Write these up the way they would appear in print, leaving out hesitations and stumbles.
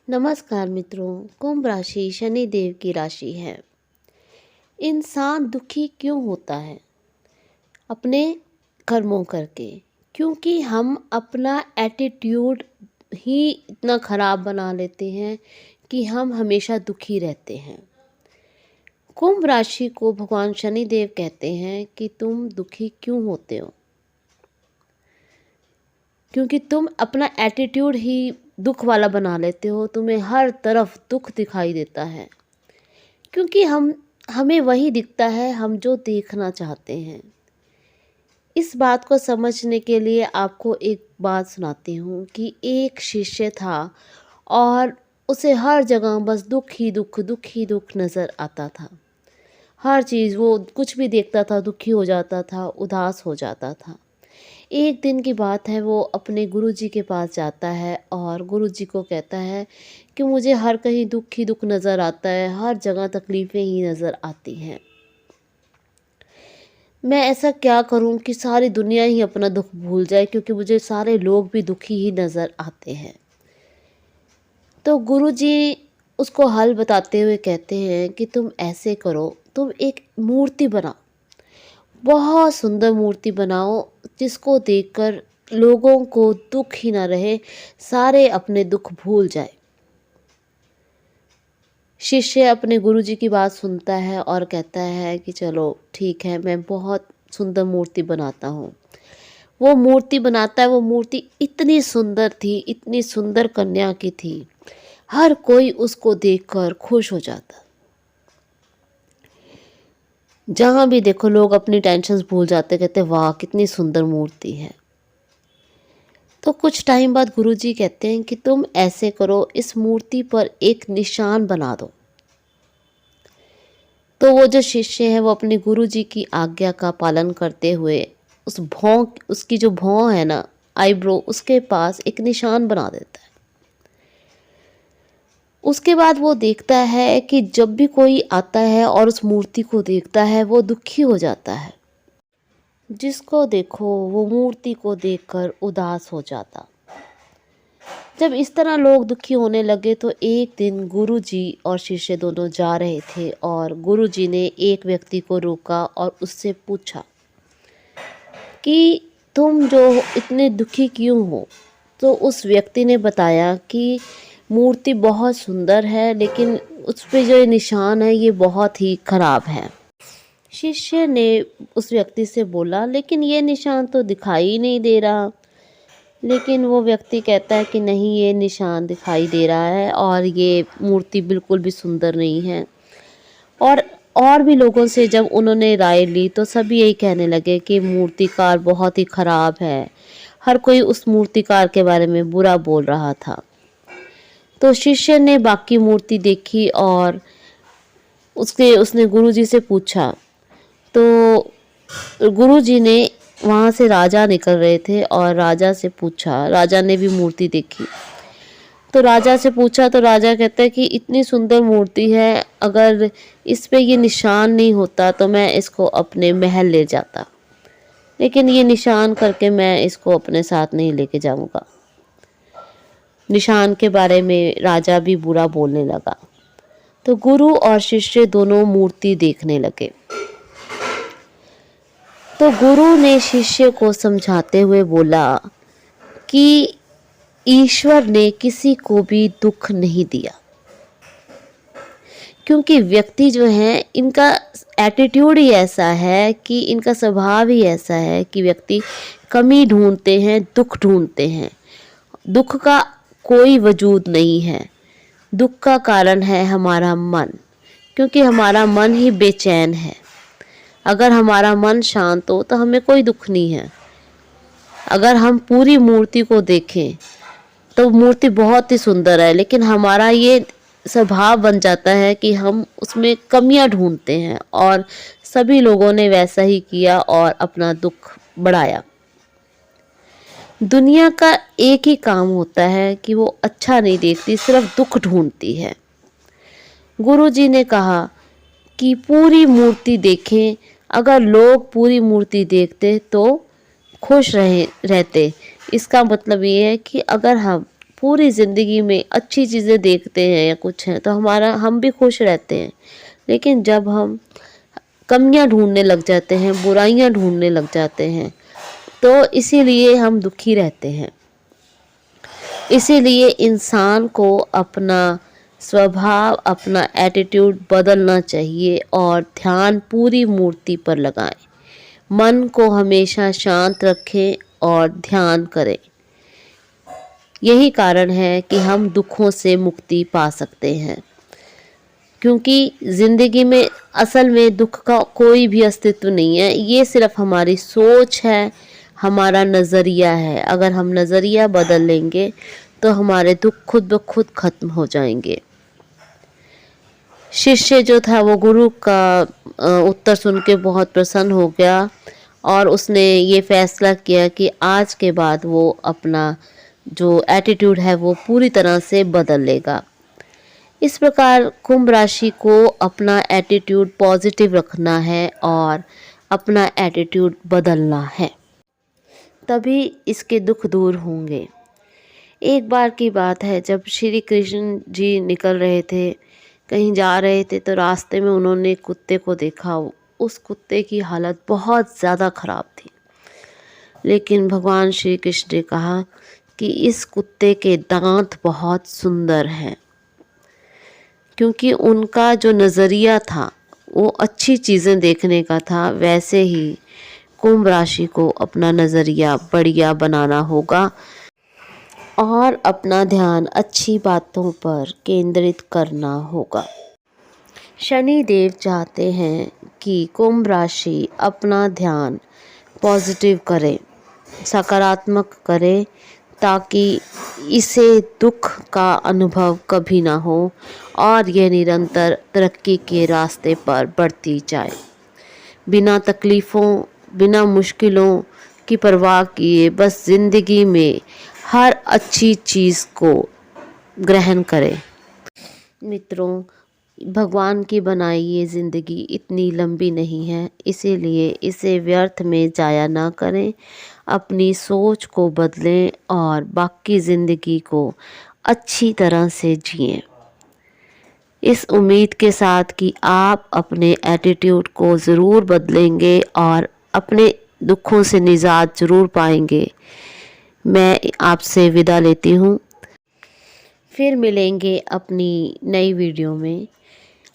नमस्कार मित्रों। कुंभ राशि शनि देव की राशि है। इंसान दुखी क्यों होता है? अपने कर्मों करके। क्योंकि हम अपना एटीट्यूड ही इतना ख़राब बना लेते हैं कि हम हमेशा दुखी रहते हैं। कुंभ राशि को भगवान शनि देव कहते हैं कि तुम दुखी क्यों होते हो? क्योंकि तुम अपना एटीट्यूड ही दुख वाला बना लेते हो। तुम्हें हर तरफ दुख दिखाई देता है क्योंकि हमें वही दिखता है हम जो देखना चाहते हैं। इस बात को समझने के लिए आपको एक बात सुनाती हूँ कि एक शिष्य था और उसे हर जगह बस दुख ही दुख नज़र आता था। हर चीज़, वो कुछ भी देखता था दुखी हो जाता था, उदास हो जाता था। एक दिन की बात है, वो अपने गुरुजी के पास जाता है और गुरुजी को कहता है कि मुझे हर कहीं दुख ही दुख नज़र आता है, हर जगह तकलीफ़ें ही नज़र आती हैं। मैं ऐसा क्या करूं कि सारी दुनिया ही अपना दुख भूल जाए, क्योंकि मुझे सारे लोग भी दुखी ही नज़र आते हैं। तो गुरुजी उसको हल बताते हुए कहते हैं कि तुम ऐसे करो, तुम एक मूर्ति बनाओ, बहुत सुंदर मूर्ति बनाओ जिसको देखकर लोगों को दुख ही ना रहे, सारे अपने दुख भूल जाए। शिष्य अपने गुरुजी की बात सुनता है और कहता है कि चलो ठीक है, मैं बहुत सुंदर मूर्ति बनाता हूँ। वो मूर्ति बनाता है। वो मूर्ति इतनी सुंदर थी, इतनी सुंदर कन्या की थी, हर कोई उसको देखकर खुश हो जाता। जहाँ भी देखो लोग अपनी टेंशन्स भूल जाते, कहते वाह कितनी सुंदर मूर्ति है। तो कुछ टाइम बाद गुरुजी कहते हैं कि तुम ऐसे करो, इस मूर्ति पर एक निशान बना दो। तो वो जो शिष्य है वो अपने गुरुजी की आज्ञा का पालन करते हुए उसकी जो भौं है ना, आईब्रो, उसके पास एक निशान बना देता है। उसके बाद वो देखता है कि जब भी कोई आता है और उस मूर्ति को देखता है वो दुखी हो जाता है। जिसको देखो वो मूर्ति को देखकर उदास हो जाता। जब इस तरह लोग दुखी होने लगे तो एक दिन गुरुजी और शिष्य दोनों जा रहे थे और गुरुजी ने एक व्यक्ति को रोका और उससे पूछा कि तुम जो इतने दुखी क्यों हो? तो उस व्यक्ति ने बताया कि मूर्ति बहुत सुंदर है, लेकिन उस पे जो निशान है ये बहुत ही खराब है। शिष्य ने उस व्यक्ति से बोला, लेकिन ये निशान तो दिखाई ही नहीं दे रहा। लेकिन वो व्यक्ति कहता है कि नहीं, ये निशान दिखाई दे रहा है और ये मूर्ति बिल्कुल भी सुंदर नहीं है। और भी लोगों से जब उन्होंने राय ली तो सभी यही कहने लगे कि मूर्तिकार बहुत ही ख़राब है। हर कोई उस मूर्तिकार के बारे में बुरा बोल रहा था। तो शिष्य ने बाकी मूर्ति देखी और उसने गुरुजी से पूछा। तो गुरुजी ने वहाँ से राजा निकल रहे थे और राजा से पूछा। राजा ने भी मूर्ति देखी तो राजा से पूछा, तो राजा कहता है कि इतनी सुंदर मूर्ति है, अगर इस पे ये निशान नहीं होता तो मैं इसको अपने महल ले जाता, लेकिन ये निशान करके मैं इसको अपने साथ नहीं लेके जाऊंगा। निशान के बारे में राजा भी बुरा बोलने लगा। तो गुरु और शिष्य दोनों मूर्ति देखने लगे। तो गुरु ने शिष्य को समझाते हुए बोला कि ईश्वर ने किसी को भी दुख नहीं दिया, क्योंकि व्यक्ति जो हैं इनका एटीट्यूड ही ऐसा है कि इनका स्वभाव ही ऐसा है कि व्यक्ति कमी ढूंढते हैं, दुख ढूंढते हैं। दुख का कोई वजूद नहीं है। दुख का कारण है हमारा मन, क्योंकि हमारा मन ही बेचैन है। अगर हमारा मन शांत हो तो हमें कोई दुख नहीं है। अगर हम पूरी मूर्ति को देखें तो मूर्ति बहुत ही सुंदर है, लेकिन हमारा ये स्वभाव बन जाता है कि हम उसमें कमियां ढूंढते हैं और सभी लोगों ने वैसा ही किया और अपना दुख बढ़ाया। दुनिया का एक ही काम होता है कि वो अच्छा नहीं देखती, सिर्फ दुख ढूंढती है। गुरुजी ने कहा कि पूरी मूर्ति देखें। अगर लोग पूरी मूर्ति देखते तो खुश रहते। इसका मतलब ये है कि अगर हम पूरी ज़िंदगी में अच्छी चीज़ें देखते हैं या कुछ है तो हम भी खुश रहते हैं। लेकिन जब हम कमियां ढूंढने लग जाते हैं, बुराइयां ढूंढने लग जाते हैं, तो इसीलिए हम दुखी रहते हैं। इसीलिए इंसान को अपना स्वभाव, अपना एटीट्यूड बदलना चाहिए और ध्यान पूरी मूर्ति पर लगाएं। मन को हमेशा शांत रखें और ध्यान करें। यही कारण है कि हम दुखों से मुक्ति पा सकते हैं, क्योंकि ज़िंदगी में असल में दुख का कोई भी अस्तित्व नहीं है। ये सिर्फ हमारी सोच है, हमारा नज़रिया है। अगर हम नज़रिया बदल लेंगे तो हमारे दुख खुद ब खुद खत्म हो जाएंगे। शिष्य जो था वो गुरु का उत्तर सुन के बहुत प्रसन्न हो गया और उसने ये फैसला किया कि आज के बाद वो अपना जो एटीट्यूड है वो पूरी तरह से बदल लेगा। इस प्रकार कुंभ राशि को अपना एटीट्यूड पॉजिटिव रखना है और अपना एटीट्यूड बदलना है, तभी इसके दुख दूर होंगे। एक बार की बात है, जब श्री कृष्ण जी निकल रहे थे, कहीं जा रहे थे, तो रास्ते में उन्होंने कुत्ते को देखा। उस कुत्ते की हालत बहुत ज़्यादा ख़राब थी, लेकिन भगवान श्री कृष्ण ने कहा कि इस कुत्ते के दांत बहुत सुंदर हैं, क्योंकि उनका जो नज़रिया था वो अच्छी चीज़ें देखने का था। वैसे ही कुंभ राशि को अपना नज़रिया बढ़िया बनाना होगा और अपना ध्यान अच्छी बातों पर केंद्रित करना होगा। शनि देव चाहते हैं कि कुंभ राशि अपना ध्यान पॉजिटिव करे, सकारात्मक करे, ताकि इसे दुख का अनुभव कभी ना हो और यह निरंतर तरक्की के रास्ते पर बढ़ती जाए, बिना तकलीफ़ों, बिना मुश्किलों की परवाह किए बस ज़िंदगी में हर अच्छी चीज़ को ग्रहण करें। मित्रों, भगवान की बनाई ये ज़िंदगी इतनी लंबी नहीं है, इसीलिए इसे व्यर्थ में जाया ना करें। अपनी सोच को बदलें और बाकी ज़िंदगी को अच्छी तरह से जिएं, इस उम्मीद के साथ कि आप अपने एटीट्यूड को ज़रूर बदलेंगे और अपने दुखों से निजात ज़रूर पाएंगे। मैं आपसे विदा लेती हूँ, फिर मिलेंगे अपनी नई वीडियो में।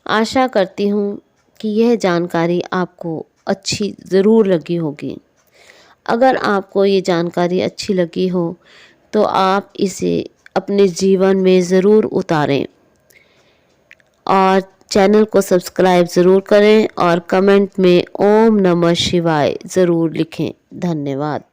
आशा करती हूँ कि यह जानकारी आपको अच्छी ज़रूर लगी होगी। अगर आपको ये जानकारी अच्छी लगी हो तो आप इसे अपने जीवन में ज़रूर उतारें और चैनल को सब्सक्राइब ज़रूर करें और कमेंट में ओम नमः शिवाय ज़रूर लिखें। धन्यवाद।